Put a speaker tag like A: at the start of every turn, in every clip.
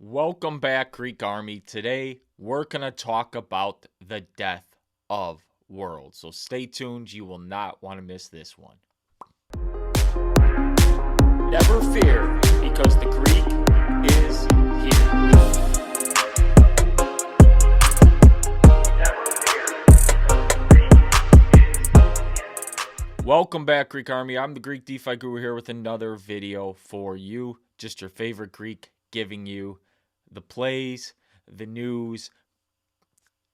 A: Welcome back, Greek Army. Today, we're going to talk about the death of worlds. So stay tuned. You will not want to miss this one. Never fear, because the Greek is here. Welcome back, Greek Army. I'm the Greek DeFi Guru here with another video for you. Just your favorite Greek, giving you the plays, the news,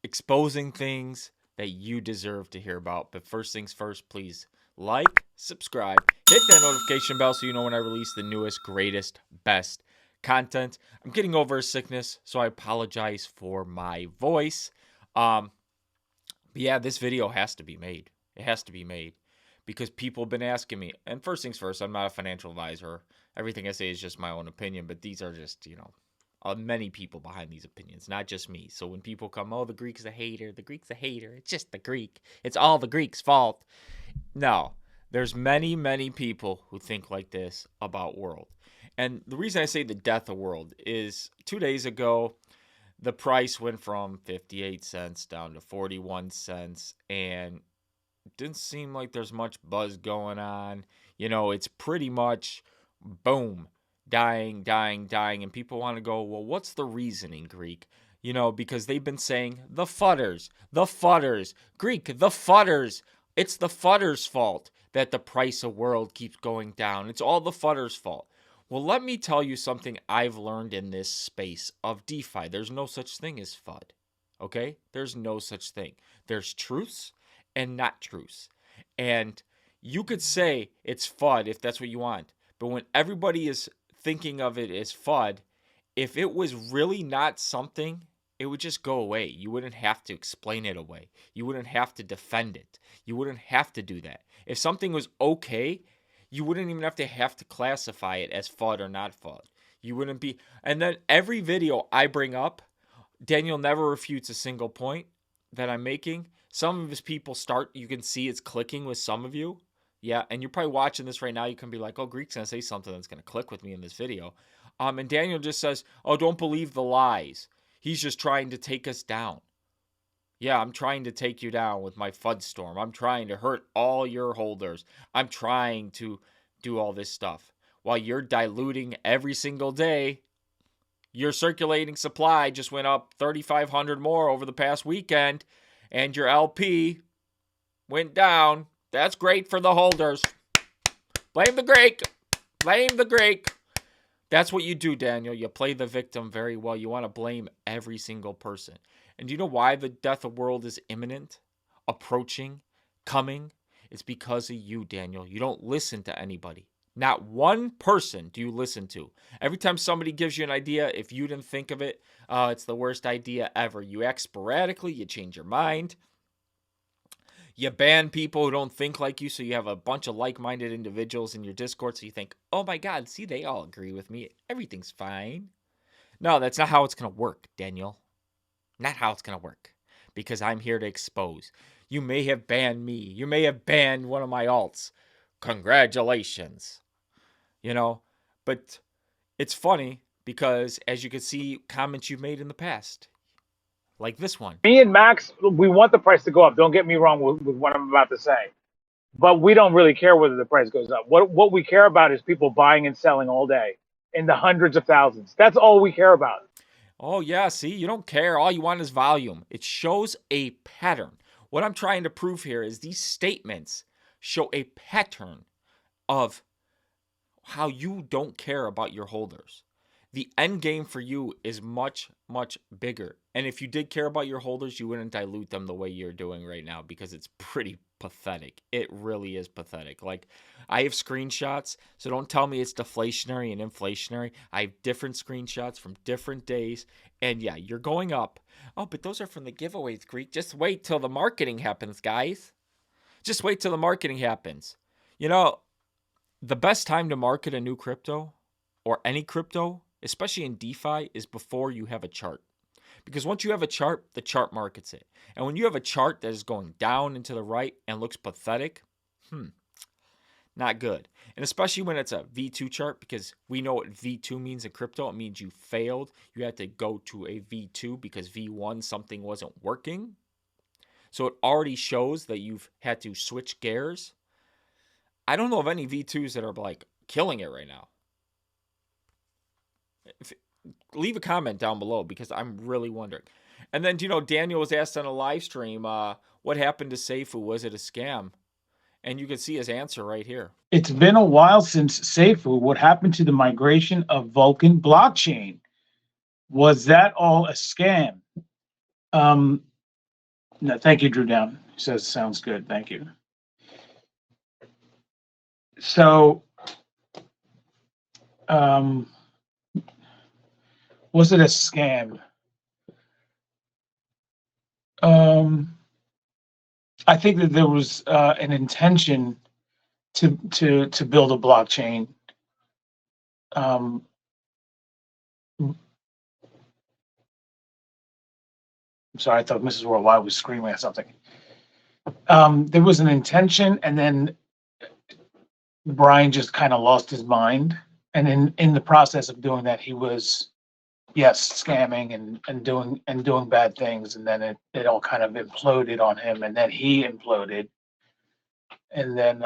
A: exposing things that you deserve to hear about. But first things first, please like, subscribe, hit that notification bell so you know when I release the newest, greatest, best content. I'm getting over a sickness, so I apologize for my voice. But yeah, this video has to be made. It has to be made because people have been asking me. And first things first, I'm not a financial advisor. Everything I say is just my own opinion, but these are just, many people behind these opinions, not just me. So when people come, oh, the Greek's a hater, it's just the Greek. It's all the Greek's fault. No, there's many, many people who think like this about world. And the reason I say the death of world is 2 days ago, the price went from 58 cents down to 41 cents, and it didn't seem like there's much buzz going on. It's pretty much boom. Dying, and people want to go, well, what's the reasoning, Greek? Because they've been saying the FUDDERS, Greek, the FUDDERS. It's the FUDDERS' fault that the price of world keeps going down. It's all the FUDDERS' fault. Well, let me tell you something I've learned in this space of DeFi. There's no such thing as FUD, okay? There's no such thing. There's truths and not truths. And you could say it's FUD if that's what you want. But when everybody is thinking of it as FUD, if it was really not something, it would just go away. You wouldn't have to explain it away. You wouldn't have to defend it. You wouldn't have to do that. If something was okay, you wouldn't even have to classify it as FUD or not FUD. You wouldn't be. And then every video I bring up, Daniel never refutes a single point that I'm making. Some of his people you can see it's clicking with some of you. Yeah, and you're probably watching this right now. You can be like, oh, Greek's going to say something that's going to click with me in this video. And Daniel just says, oh, don't believe the lies. He's just trying to take us down. Yeah, I'm trying to take you down with my FUD storm. I'm trying to hurt all your holders. I'm trying to do all this stuff. While you're diluting every single day, your circulating supply just went up 3,500 more over the past weekend, and your LP went down. That's great for the holders. Blame the Greek. Blame the Greek. That's what you do, Daniel. You play the victim very well. You want to blame every single person. And do you know why the death of world is imminent, approaching, coming? It's because of you, Daniel. You don't listen to anybody. Not one person do you listen to. Every time somebody gives you an idea, if you didn't think of it, it's the worst idea ever. You act sporadically. You change your mind. You ban people who don't think like you, so you have a bunch of like-minded individuals in your Discord, so you think, oh my God, see, they all agree with me. Everything's fine. No, that's not how it's going to work, Daniel. Not how it's going to work, because I'm here to expose. You may have banned me. You may have banned one of my alts. Congratulations. But it's funny because, as you can see, comments you've made in the past. Like this one.
B: Me and Max, we want the price to go up. Don't get me wrong with what I'm about to say. But we don't really care whether the price goes up. What we care about is people buying and selling all day in the hundreds of thousands. That's all we care about.
A: Oh, yeah. See, you don't care. All you want is volume. It shows a pattern. What I'm trying to prove here is these statements show a pattern of how you don't care about your holders. The end game for you is much, much bigger. And if you did care about your holders, you wouldn't dilute them the way you're doing right now, because it's pretty pathetic. It really is pathetic. Like, I have screenshots, so don't tell me it's deflationary and inflationary. I have different screenshots from different days. And yeah, you're going up. Oh, but those are from the giveaways, Greek. Just wait till the marketing happens, guys. Just wait till the marketing happens. The best time to market a new crypto or any crypto, especially in DeFi, is before you have a chart. Because once you have a chart, the chart markets it. And when you have a chart that is going down and to the right and looks pathetic, Not good. And especially when it's a V2 chart, because we know what V2 means in crypto. It means you failed. You had to go to a V2 because V1 something wasn't working. So it already shows that you've had to switch gears. I don't know of any V2s that are like killing it right now. Leave a comment down below because I'm really wondering. And then, Daniel was asked on a live stream, what happened to Seifu? Was it a scam? And you can see his answer right here.
C: It's been a while since Seifu. What happened to the migration of Vulcan blockchain? Was that all a scam? No, thank you, Drew Down. He says, sounds good. Thank you. So, was it a scam? I think that there was an intention to build a blockchain. I'm sorry, I thought Mrs. Worldwide was screaming at something. There was an intention, and then Brian just kind of lost his mind. And in the process of doing that, he was, yes, scamming and doing bad things. And then it all kind of imploded on him, and then he imploded. And then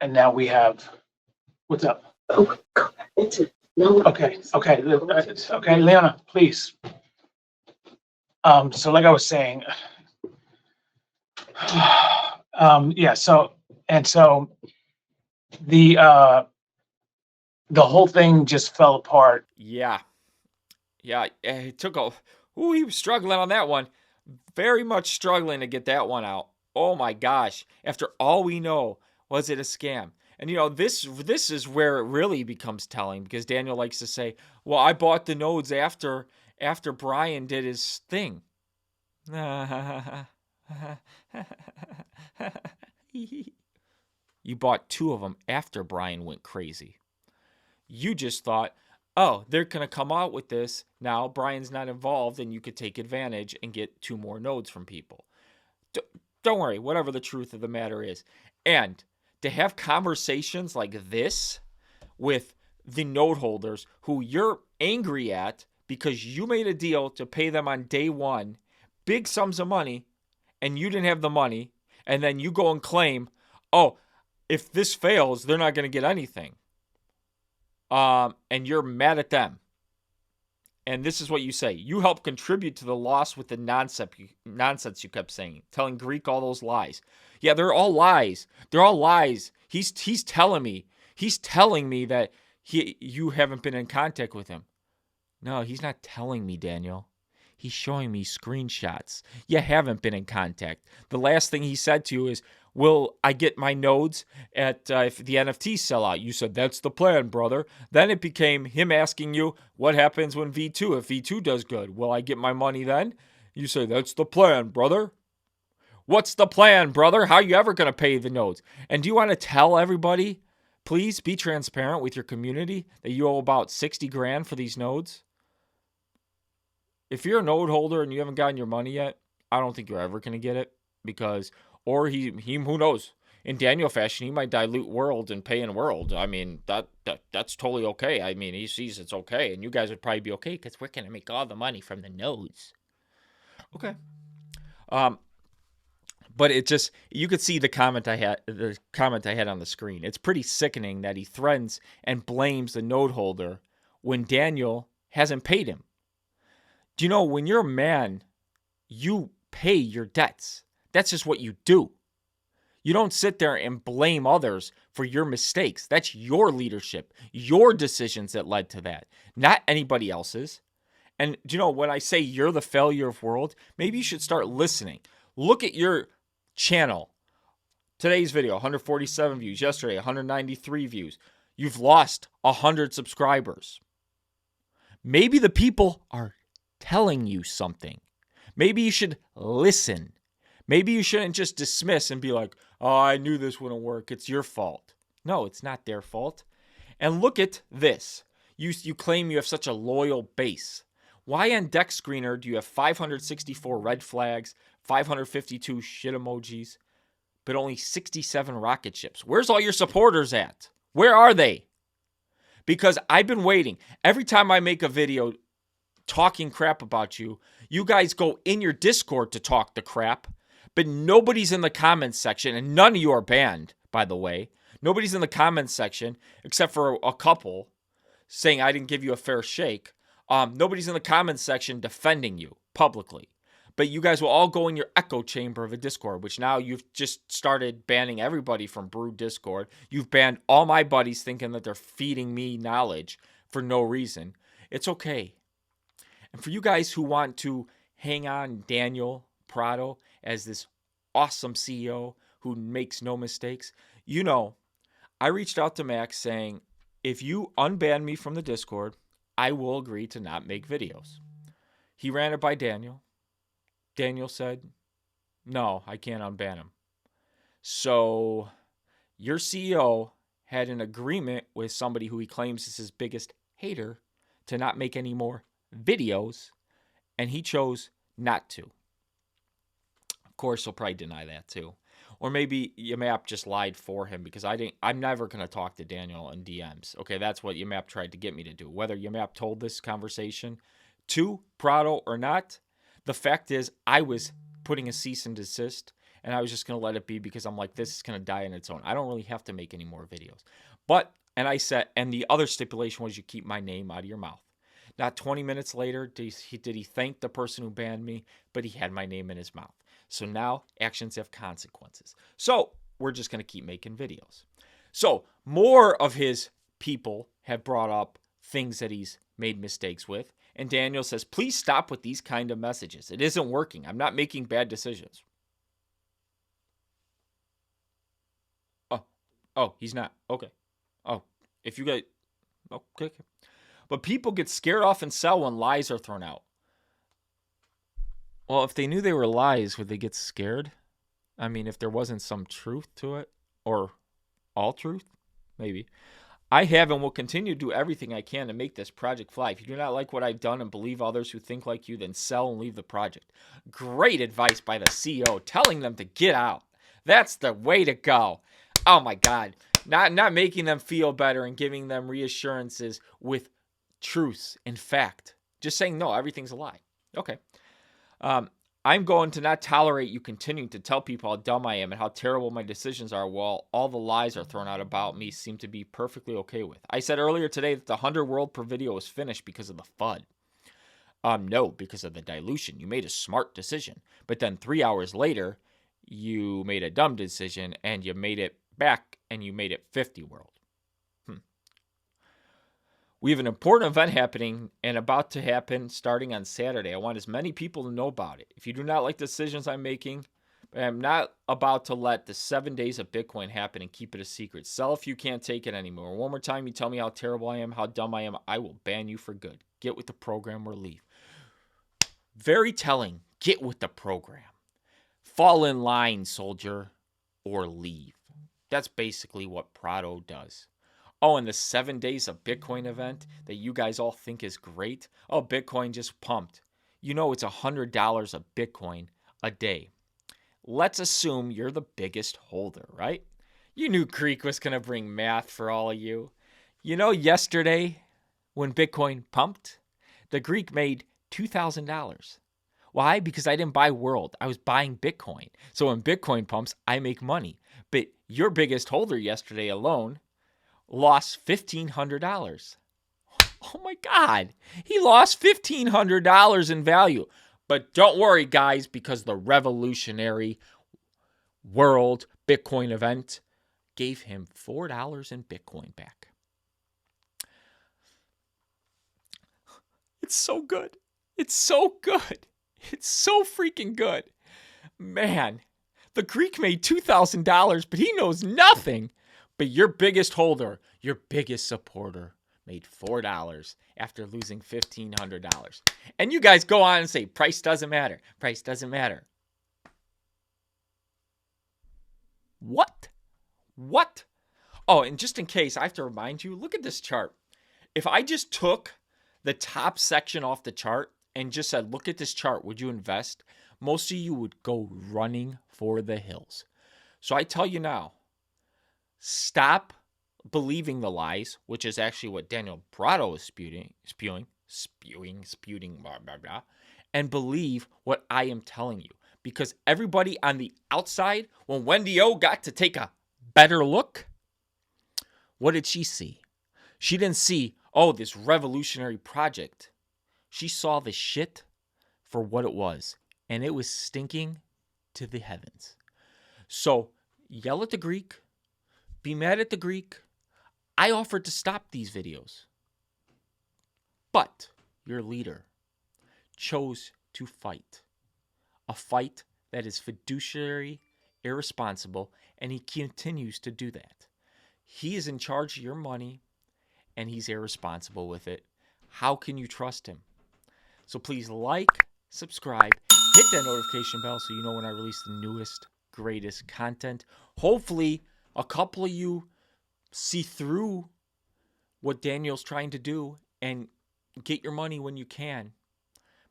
C: and now we have, what's up?
D: Oh, no.
C: Okay, Leona, please. So like I was saying, yeah, so the whole thing just fell apart.
A: Yeah, it took he was struggling on that one. Very much struggling to get that one out. Oh my gosh. After all we know, was it a scam? And this is where it really becomes telling, because Daniel likes to say, well, I bought the nodes after Brian did his thing. You bought 2 of them after Brian went crazy. You just thought, oh, they're going to come out with this. Now Brian's not involved, and you could take advantage and get 2 more nodes from people. Don't worry, whatever the truth of the matter is. And to have conversations like this with the node holders who you're angry at because you made a deal to pay them on day 1, big sums of money, and you didn't have the money, and then you go and claim, oh, if this fails, they're not going to get anything. And you're mad at them. And this is what you say. You helped contribute to the loss with the nonsense you kept saying, telling Greek all those lies. Yeah, they're all lies. They're all lies. He's telling me. He's telling me that you haven't been in contact with him. No, he's not telling me, Daniel. He's showing me screenshots. You haven't been in contact. The last thing he said to you is, will I get my nodes at if the NFTs sell out? You said, that's the plan, brother. Then it became him asking you, what happens when V2? If V2 does good, will I get my money then? You say, that's the plan, brother. What's the plan, brother? How are you ever going to pay the nodes? And do you want to tell everybody, please be transparent with your community, that you owe about 60 grand for these nodes? If you're a node holder and you haven't gotten your money yet, I don't think you're ever going to get it, because, or he who knows, in Daniel fashion, he might dilute world and pay in world. I mean, that's totally okay. I mean, he sees it's okay, and you guys would probably be okay because we're going to make all the money from the nodes. Okay. But it just, you could see the comment I had on the screen. It's pretty sickening that he threatens and blames the node holder when Daniel hasn't paid him. Do you know, when you're a man, you pay your debts. That's just what you do. You don't sit there and blame others for your mistakes. That's your leadership, your decisions that led to that, not anybody else's. And do you know, when I say you're the failure of world, maybe you should start listening. Look at your channel. Today's video, 147 views. Yesterday, 193 views. You've lost 100 subscribers. Maybe the people are telling you something. Maybe you should listen. Maybe you shouldn't just dismiss and be like, oh, I knew this wouldn't work. It's your fault. No, it's not their fault. And look at this. You claim you have such a loyal base. Why on Deck Screener do you have 564 red flags, 552 shit emojis? but only 67 rocket ships. Where's all your supporters at? Where are they? Because I've been waiting. Every time I make a video talking crap about you, you guys go in your Discord to talk the crap, but nobody's in the comments section, and none of you are banned, by the way. Nobody's in the comments section, except for a couple, saying I didn't give you a fair shake. Nobody's in the comments section defending you publicly. But you guys will all go in your echo chamber of a Discord, which now you've just started banning everybody from Brew Discord. You've banned all my buddies thinking that they're feeding me knowledge for no reason. It's okay. And for you guys who want to hang on Daniel PRADO as this awesome CEO who makes no mistakes, you know, I reached out to Max saying, if you unban me from the Discord, I will agree to not make videos. He ran it by Daniel. Daniel said, no, I can't unban him. So your CEO had an agreement with somebody who he claims is his biggest hater to not make any more videos, and he chose not to. Of course, he'll probably deny that too. Or maybe Yamap just lied for him, because I'm never going to talk to Daniel in DMs. Okay, that's what Yamap tried to get me to do. Whether Yamap told this conversation to PRADO or not, the fact is I was putting a cease and desist, and I was just going to let it be, because I'm like, this is going to die on its own. I don't really have to make any more videos. And I said, and the other stipulation was you keep my name out of your mouth. Not 20 minutes later did he thank the person who banned me, but he had my name in his mouth. So now actions have consequences. So we're just going to keep making videos. So more of his people have brought up things that he's made mistakes with. And Daniel says, please stop with these kind of messages. It isn't working. I'm not making bad decisions. Oh, he's not. Okay. Oh, if you guys, okay. But people get scared off and sell when lies are thrown out. Well, if they knew they were lies, would they get scared? I mean, if there wasn't some truth to it, or all truth, maybe. I have and will continue to do everything I can to make this project fly. If you do not like what I've done and believe others who think like you, then sell and leave the project. Great advice by the CEO, telling them to get out. That's the way to go. Oh my God. Not making them feel better and giving them reassurances with truths and fact. Just saying, no, everything's a lie. Okay. I'm going to not tolerate you continuing to tell people how dumb I am and how terrible my decisions are while all the lies are thrown out about me seem to be perfectly okay with. I said earlier today that the 100 world per video was finished because of the FUD. No, because of the dilution. You made a smart decision. But then 3 hours later, you made a dumb decision and you made it back and you made it 50 world. We have an important event happening and about to happen starting on Saturday. I want as many people to know about it. If you do not like the decisions I'm making, I'm not about to let the 7 days of Bitcoin happen and keep it a secret. Sell if you can't take it anymore. One more time, you tell me how terrible I am, how dumb I am, I will ban you for good. Get with the program or leave. Very telling. Get with the program. Fall in line, soldier, or leave. That's basically what PRADO does. Oh, and the 7 days of Bitcoin event that you guys all think is great. Oh, Bitcoin just pumped. You know it's $100 of Bitcoin a day. Let's assume you're the biggest holder, right? You knew Greek was going to bring math for all of you. You know, yesterday when Bitcoin pumped, the Greek made $2,000. Why? Because I didn't buy World. I was buying Bitcoin. So when Bitcoin pumps, I make money. But your biggest holder yesterday alone lost $1,500. Oh my God. He lost $1,500 in value. But don't worry, guys, because the revolutionary world Bitcoin event gave him $4 in Bitcoin back. It's so good. It's so good. It's so freaking good. Man, the Greek made $2,000, but he knows nothing. But your biggest holder, your biggest supporter, made $4 after losing $1,500. And you guys go on and say, price doesn't matter. Price doesn't matter. What? Oh, and just in case, I have to remind you, look at this chart. If I just took the top section off the chart and just said, look at this chart, would you invest? Most of you would go running for the hills. So I tell you now, stop believing the lies, which is actually what Daniel PRADO is spewing, blah, blah, blah, and believe what I am telling you. Because everybody on the outside, when Wendy O got to take a better look, what did she see? She didn't see, oh, this revolutionary project. She saw the shit for what it was, and it was stinking to the heavens. So yell at the Greek, be mad at the Greek. I offered to stop these videos, but your leader chose to fight. A fight that is fiduciary, irresponsible, and he continues to do that. He is in charge of your money, and he's irresponsible with it. How can you trust him? So please like, subscribe, hit that notification bell so you know when I release the newest, greatest content. Hopefully, a couple of you see through what Daniel's trying to do and get your money when you can.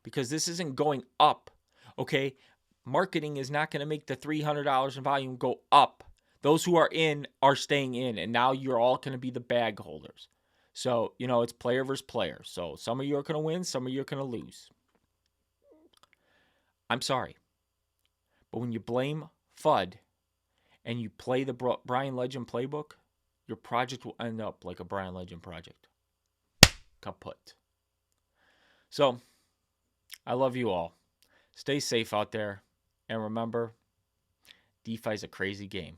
A: Because this isn't going up, okay? Marketing is not going to make the $300 in volume go up. Those who are in are staying in, and now you're all going to be the bag holders. So, it's player versus player. So some of you are going to win, some of you are going to lose. I'm sorry. But when you blame FUD and you play the Brian Legend playbook, your project will end up like a Brian Legend project. Kaput. So, I love you all. Stay safe out there. And remember, DeFi is a crazy game.